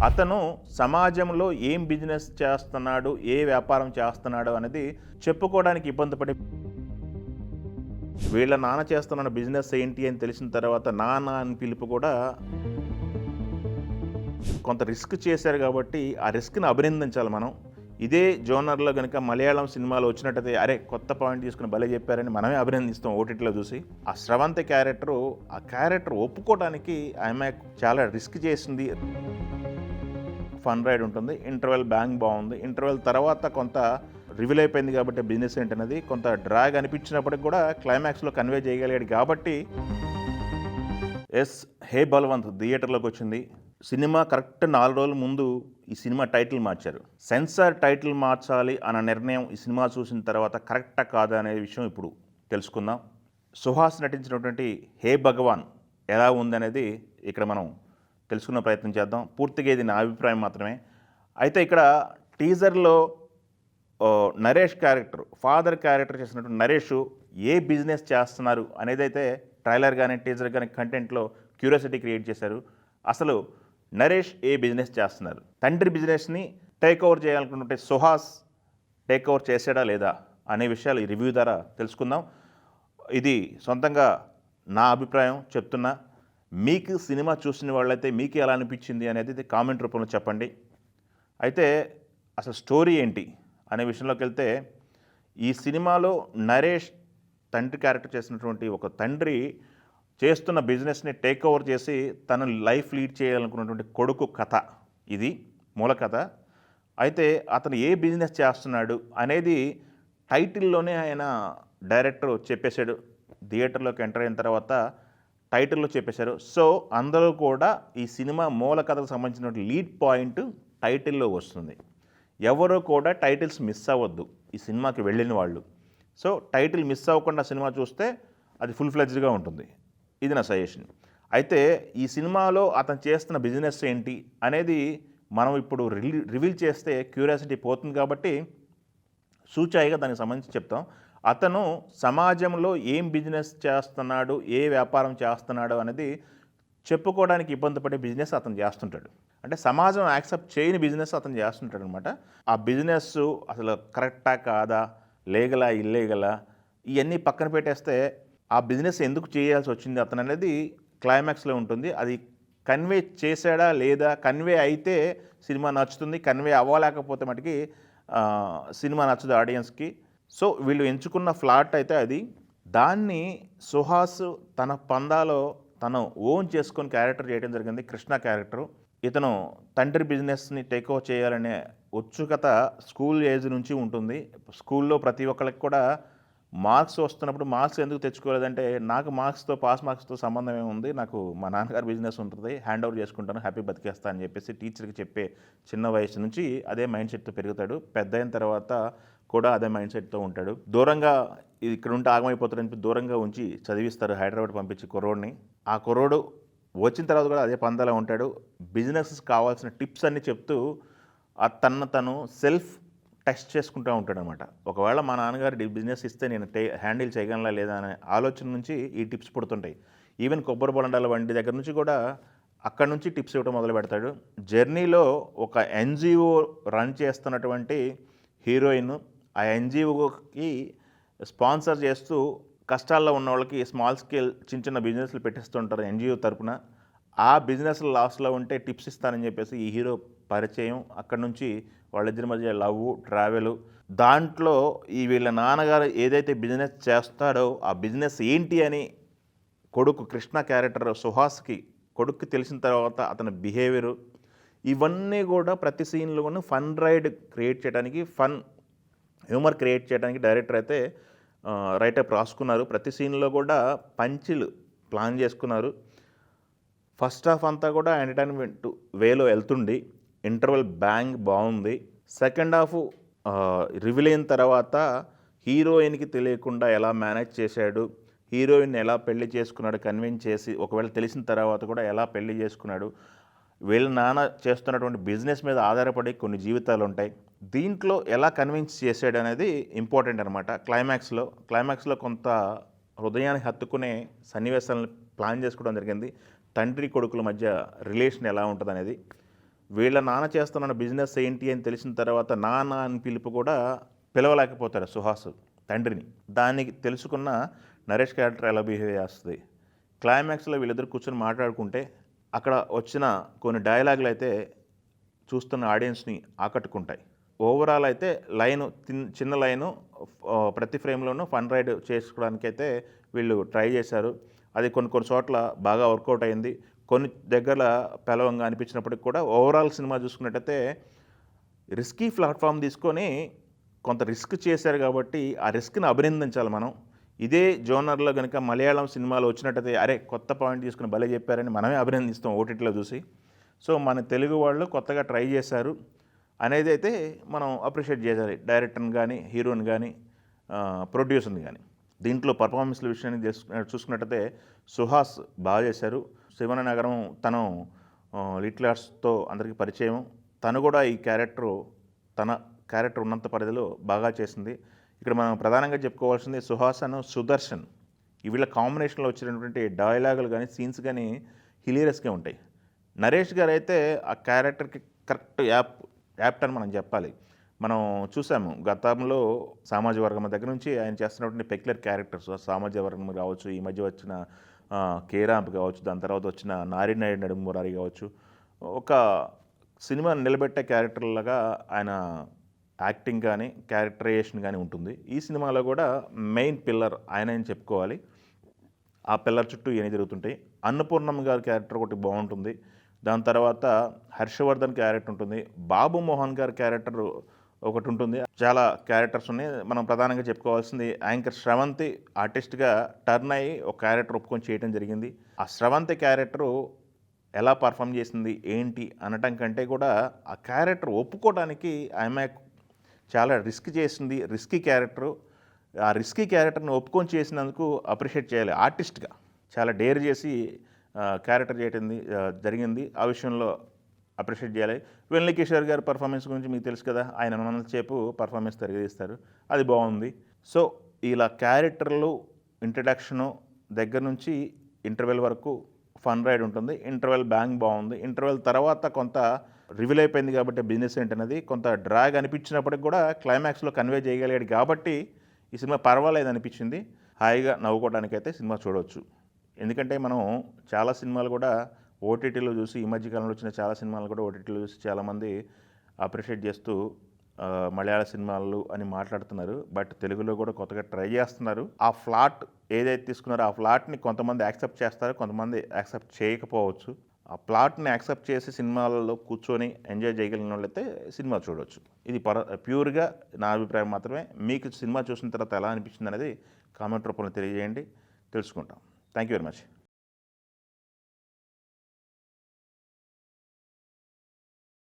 అతను సమాజంలో ఏం బిజినెస్ చేస్తున్నాడు, ఏ వ్యాపారం చేస్తున్నాడు అనేది చెప్పుకోవడానికి ఇబ్బంది పడి వీళ్ళ నాన్న చేస్తున్న బిజినెస్ ఏంటి అని తెలిసిన తర్వాత నాన్న అని పిలుపు కూడా కొంత రిస్క్ చేశారు కాబట్టి ఆ రిస్క్ని అభినందించాలి మనం. ఇదే జోనర్లో కనుక మలయాళం సినిమాలో వచ్చినట్టయితే అరే కొత్త పాయింట్ తీసుకుని భలే చెప్పారని మనమే అభినందిస్తాం ఓటీటీలో చూసి. ఆ స్రవంతి ఆ క్యారెక్టర్ ఒప్పుకోవడానికి ఆమె చాలా రిస్క్ చేసింది. ఫన్ రైడ్ ఉంటుంది, ఇంటర్వెల్ బ్యాంగ్ బాగుంది, ఇంటర్వెల్ తర్వాత కొంత రివీల్ అయిపోయింది కాబట్టి బిజినెస్ ఏంటనేది కొంత డ్రాగ్ అనిపించినప్పటికి కూడా క్లైమాక్స్లో కన్వే చేయగలిగాడు కాబట్టి హే బల్వంత్ థియేటర్లోకి వచ్చింది. సినిమా కరెక్ట్ 4 రోజుల ముందు ఈ సినిమా టైటిల్ మార్చారు. సెన్సార్ టైటిల్ మార్చాలి అన్న నిర్ణయం ఈ సినిమా చూసిన తర్వాత కరెక్టా కాదా అనే విషయం ఇప్పుడు తెలుసుకుందాం. సుహాస్ నటించినటువంటి హే భగవాన్ ఎలా ఉందనేది ఇక్కడ మనం తెలుసుకునే ప్రయత్నం చేద్దాం. పూర్తిగా ఇది నా అభిప్రాయం మాత్రమే. అయితే ఇక్కడ టీజర్లో నరేష్ క్యారెక్టర్, ఫాదర్ క్యారెక్టర్ చేసినటువంటి నరేష్ ఏ బిజినెస్ చేస్తున్నారు అనేది అయితే ట్రైలర్ కానీ టీజర్ కానీ కంటెంట్లో క్యూరియాసిటీ క్రియేట్ చేశారు. అసలు నరేష్ ఏ బిజినెస్ చేస్తున్నారు, తండ్రి బిజినెస్ని టేక్ ఓవర్ చేయాలనుకుంటుంటే సుహాస్ టేక్ ఓవర్ చేసాడా లేదా అనే విషయాలు ఈ రివ్యూ ద్వారా తెలుసుకుందాం. ఇది సొంతంగా నా అభిప్రాయం చెప్తున్నా. మీకు సినిమా చూసిన వాళ్ళైతే మీకు ఎలా అనిపించింది అనేది కామెంట్ రూపంలో చెప్పండి. అయితే అసలు స్టోరీ ఏంటి అనే విషయంలోకి వెళ్తే, ఈ సినిమాలో నరేష్ తండ్రి క్యారెక్టర్ చేసినటువంటి ఒక తండ్రి చేస్తున్న బిజినెస్ని టేక్ ఓవర్ చేసి తను లైఫ్ లీడ్ చేయాలనుకున్నటువంటి కొడుకు కథ, ఇది మూల కథ. అయితే అతను ఏ బిజినెస్ చేస్తున్నాడు అనేది టైటిల్లోనే ఆయన డైరెక్టర్ చెప్పేశాడు. థియేటర్లోకి ఎంటర్ అయిన తర్వాత టైటిల్లో చెప్పేశారు. సో అందరూ కూడా ఈ సినిమా మూల కథకు సంబంధించిన లీడ్ పాయింట్ టైటిల్లో వస్తుంది. ఎవరో కూడా టైటిల్స్ మిస్ అవ్వద్దు ఈ సినిమాకి వెళ్ళిన వాళ్ళు. సో టైటిల్ మిస్ అవ్వకుండా సినిమా చూస్తే అది ఫుల్ ఫ్లెడ్జ్డ్గా ఉంటుంది. ఇది నా సజెషన్. అయితే ఈ సినిమాలో అతను చేస్తున్న బిజినెస్ ఏంటి అనేది మనం ఇప్పుడు రివీల్ చేస్తే క్యూరియాసిటీ పోతుంది కాబట్టి సూచాయిగా దానికి సంబంధించి చెప్తాం. అతను సమాజంలో ఏం బిజినెస్ చేస్తున్నాడు, ఏ వ్యాపారం చేస్తున్నాడు అనేది చెప్పుకోవడానికి ఇబ్బంది పడే బిజినెస్ అతను చేస్తుంటాడు. అంటే సమాజం యాక్సెప్ట్ చేయని బిజినెస్ అతను చేస్తుంటాడు అనమాట. ఆ బిజినెస్ అసలు కరెక్టా కాదా, లీగలా ఇల్లీగలా ఇవన్నీ పక్కన పెట్టేస్తే ఆ బిజినెస్ ఎందుకు చేయాల్సి వచ్చింది అతను అనేది క్లైమాక్స్లో ఉంటుంది. అది కన్వే చేశాడా లేదా, కన్వే అయితే సినిమా నచ్చుతుంది, కన్వే అవ్వలేకపోతే మటుకి సినిమా నచ్చదు ఆడియన్స్కి. సో వీళ్ళు ఎంచుకున్న ఫ్లాట్ అయితే అది. దాన్ని సుహాస్ తన పందాలో తను ఓన్ చేసుకొని క్యారెక్టర్ చేయడం జరిగింది. కృష్ణ క్యారెక్టరు. ఇతను తండ్రి బిజినెస్ని టేక్ ఓవర్ చేయాలనే ఉత్సుకత స్కూల్ ఏజ్ నుంచి ఉంటుంది. స్కూల్లో ప్రతి ఒక్కరికి కూడా మార్క్స్ వస్తున్నప్పుడు మార్క్స్ ఎందుకు తెచ్చుకోలేదంటే, నాకు పాస్ మార్క్స్తో సంబంధం ఏముంది, నాకు మా నాన్నగారు బిజినెస్ ఉంటుంది, హ్యాండ్ ఓవర్ చేసుకుంటాను, హ్యాపీ బతికేస్తా అని చెప్పేసి టీచర్కి చెప్పే చిన్న వయసు నుంచి అదే మైండ్ సెట్తో పెరుగుతాడు. పెద్ద అయిన తర్వాత కూడా అదే మైండ్ సెట్తో ఉంటాడు. దూరంగా ఇక్కడ ఉంటే ఆగమైపోతాడని చెప్పి దూరంగా ఉంచి చదివిస్తారు, హైదరాబాద్ పంపించి కుర్రోడిని. ఆ కుర్రోడు వచ్చిన తర్వాత కూడా అదే పందాలో ఉంటాడు. బిజినెస్ కావాల్సిన టిప్స్ అన్నీ చెప్తూ తను సెల్ఫ్ టెస్ట్ చేసుకుంటూ ఉంటాడు అనమాట. ఒకవేళ మా నాన్నగారు బిజినెస్ ఇస్తే నేను హ్యాండిల్ చేయగలనా లేదా అనే ఆలోచన నుంచి ఈ టిప్స్ పుడుతుంటాయి. ఈవెన్ కొబ్బరి బొండాల వంటి దగ్గర నుంచి కూడా అక్కడ నుంచి టిప్స్ ఇవ్వడం మొదలు పెడతాడు. జర్నీలో ఒక ఎన్జిఓ రన్ చేస్తున్నటువంటి హీరోయిన్ ఆ ఎన్జిఓకి స్పాన్సర్ చేస్తూ కష్టాల్లో ఉన్న వాళ్ళకి స్మాల్ స్కేల్ చిన్న బిజినెస్లు పెట్టిస్తుంటారు ఎన్జిఓ తరపున. ఆ బిజినెస్ లాస్లో ఉంటే టిప్స్ ఇస్తానని చెప్పేసి ఈ హీరో పరిచయం. అక్కడి నుంచి వాళ్ళిద్దరి మధ్య లవ్, ట్రావెల్. దాంట్లో ఈ వీళ్ళ నాన్నగారు ఏదైతే బిజినెస్ చేస్తాడో ఆ బిజినెస్ ఏంటి అని కొడుకు కృష్ణ క్యారెక్టర్ సుహాస్కి కొడుక్కి తెలిసిన తర్వాత అతని బిహేవియరు, ఇవన్నీ కూడా ప్రతి సీన్లోనూ ఫన్ రైడ్ క్రియేట్ చేయడానికి, ఫన్ హ్యూమర్ క్రియేట్ చేయడానికి డైరెక్టర్ అయితే రైటప్ రాసుకున్నారు. ప్రతి సీన్లో కూడా పంచులు ప్లాన్ చేసుకున్నారు. ఫస్ట్ హాఫ్ అంతా కూడా ఎంటర్టైన్మెంట్ వేలో వెళ్తుండి, ఇంటర్వెల్ బ్యాంగ్ బాగుంది. సెకండ్ హాఫ్ రివీల్ అయిన తర్వాత హీరోయిన్కి తెలియకుండా ఎలా మేనేజ్ చేశాడు, హీరోయిన్ ఎలా పెళ్లి చేసుకున్నాడు కన్విన్స్ చేసి, ఒకవేళ తెలిసిన తర్వాత కూడా ఎలా పెళ్లి చేసుకున్నాడు, వీళ్ళ నాన్న చేస్తున్నటువంటి బిజినెస్ మీద ఆధారపడి కొన్ని జీవితాలు ఉంటాయి, దీంట్లో ఎలా కన్విన్స్ చేశాడు అనేది ఇంపార్టెంట్ అనమాట. క్లైమాక్స్లో కొంత హృదయాన్ని హత్తుకునే సన్నివేశాలను ప్లాన్ చేసుకోవడం జరిగింది. తండ్రి కొడుకుల మధ్య రిలేషన్ ఎలా ఉంటుంది అనేది వీళ్ళ నాన్న చేస్తున్న బిజినెస్ ఏంటి అని తెలిసిన తర్వాత నాన్న అని పిలుపు కూడా పిలవలేకపోతాడు సుహాస్ తండ్రిని. దానికి తెలుసుకున్న నరేష్ క్యారెక్టర్ ఎలా బిహేవ్ చేస్తుంది. క్లైమాక్స్లో వీళ్ళిద్దరు కూర్చొని మాట్లాడుకుంటే అక్కడ వచ్చిన కొన్ని డైలాగులు అయితే చూస్తున్న ఆడియన్స్ని ఆకట్టుకుంటాయి. ఓవరాల్ అయితే చిన్న లైను ప్రతి ఫ్రేమ్లోనూ ఫన్ రైడ్ చేసుకోవడానికైతే వీళ్ళు ట్రై చేశారు. అది కొన్ని చోట్ల బాగా వర్కౌట్ అయింది. కొన్ని దగ్గర పెలవంగా అనిపించినప్పటికి కూడా ఓవరాల్ సినిమా చూసుకున్నట్టయితే రిస్కీ ప్లాట్ఫామ్ తీసుకొని కొంత రిస్క్ చేశారు కాబట్టి ఆ రిస్క్ని అభినందించాలి మనం. ఇదే జోనర్లో కనుక మలయాళం సినిమాలు వచ్చినట్టయితే అరే కొత్త పాయింట్ తీసుకుని భలే చెప్పారని మనమే అభినందిస్తాం ఓటీటీలో చూసి. సో మన తెలుగు వాళ్ళు కొత్తగా ట్రై చేశారు అనేది అయితే మనం అప్రిషియేట్ చేయాలి. డైరెక్టర్ని కానీ, హీరోని కానీ, ప్రొడ్యూసర్ని కానీ. దీంట్లో పర్ఫార్మెన్స్ల విషయాన్ని చూసుకున్నట్టయితే సుహాస్ బాగా చేశారు. శివనగరం తను లిటిల్ ఆర్ట్స్తో అందరికీ పరిచయం. తను కూడా ఈ తన క్యారెక్టర్ ఉన్నంత పరిధిలో బాగా చేసింది. ఇక్కడ మనం ప్రధానంగా చెప్పుకోవాల్సింది సుహాస్ అను సుదర్శన్. వీళ్ళ కాంబినేషన్లో వచ్చినటువంటి డైలాగులు కానీ, సీన్స్ కానీ హిలీరియస్గా ఉంటాయి. నరేష్ గారు అయితే ఆ క్యారెక్టర్కి కరెక్ట్ యాప్ట్ అని మనం చెప్పాలి. మనం చూసాము గతంలో సామాజిక వర్గం దగ్గర నుంచి ఆయన చేస్తున్నటువంటి పెక్యులర్ క్యారెక్టర్స్, సామాజిక వర్గం కావచ్చు, ఈ మధ్య వచ్చిన కేరాంప్ కావచ్చు, దాని తర్వాత వచ్చిన నారినాయుడు నడుమురారి కావచ్చు, ఒక సినిమాని నిలబెట్టే క్యారెక్టర్లాగా ఆయన యాక్టింగ్ కానీ, క్యారెక్టరైజేషన్ కానీ ఉంటుంది. ఈ సినిమాలో కూడా మెయిన్ పిల్లర్ ఆయన అని చెప్పుకోవాలి. ఆ పిల్లర్ చుట్టూ ఏమి జరుగుతుంటాయి. అన్నపూర్ణమ్మ గారి క్యారెక్టర్ ఒకటి బాగుంటుంది. దాని తర్వాత హర్షవర్ధన్ క్యారెక్టర్ ఉంటుంది. బాబు మోహన్ గారి క్యారెక్టర్ ఒకటి ఉంటుంది. చాలా క్యారెక్టర్స్ ఉన్నాయి. మనం ప్రధానంగా చెప్పుకోవాల్సింది యాంకర్ శ్రవంతి ఆర్టిస్ట్గా టర్న్ అయ్యి ఒక క్యారెక్టర్ ఒప్పుకొని చేయడం జరిగింది. ఆ శ్రవంతి క్యారెక్టరు ఎలా పర్ఫామ్ చేసింది ఏంటి అనటం కంటే కూడా ఆ క్యారెక్టర్ ఒప్పుకోవడానికి ఆమె చాలా రిస్క్ చేసింది. Risky character. ఆ రిస్కీ క్యారెక్టర్ని ఒప్పుకొని చేసినందుకు అప్రిషియేట్ చేయాలి. ఆర్టిస్ట్గా చాలా డేర్ చేసి క్యారెక్టర్ చేయటం జరిగింది. ఆ విషయంలో అప్రిషియేట్ చేయాలి. వెన్నెల కిషోర్ గారి పర్ఫార్మెన్స్ గురించి మీకు తెలుసు కదా, ఆయన మనసేపు పర్ఫార్మెన్స్ తిరిగిస్తారు, అది బాగుంది. సో ఇలా క్యారెక్టర్లు ఇంట్రడక్షను దగ్గర నుంచి ఇంటర్వెల్ వరకు ఫన్ రైడ్ ఉంటుంది. ఇంటర్వెల్ బ్యాంగ్ బాగుంది. ఇంటర్వెల్ తర్వాత కొంత రివీల్ అయిపోయింది కాబట్టి బిజినెస్ ఏంటనేది కొంత డ్రాగ్ అనిపించినప్పటికి కూడా క్లైమాక్స్లో కన్వే చేయగలిగాడు కాబట్టి ఈ సినిమా పర్వాలేదు అనిపించింది. హాయిగా నవ్వుకోవడానికైతే సినిమా చూడవచ్చు. ఎందుకంటే మనం చాలా సినిమాలు కూడా ఓటీటీలో చూసి, ఈ మధ్యకాలంలో వచ్చిన చాలా సినిమాలు కూడా ఓటీటీలో చూసి చాలామంది అప్రిషియేట్ చేస్తూ మలయాళ సినిమాలు అని మాట్లాడుతున్నారు. బట్ తెలుగులో కూడా కొత్తగా ట్రై చేస్తున్నారు. ఆ ఫ్లాట్ ఏదైతే తీసుకున్నారో ఆ ఫ్లాట్ని కొంతమంది యాక్సెప్ట్ చేస్తారు, కొంతమంది యాక్సెప్ట్ చేయకపోవచ్చు. ఆ ప్లాట్ని యాక్సెప్ట్ చేసి సినిమాలలో కూర్చొని ఎంజాయ్ చేయగలిగిన వాళ్ళైతే సినిమా చూడవచ్చు. ఇది ప్యూర్గా నా అభిప్రాయం మాత్రమే. మీకు సినిమా చూసిన తర్వాత ఎలా అనిపించింది అనేది కామెంట్ రూపంలో తెలియజేయండి, తెలుసుకుంటాం. Thank you very much.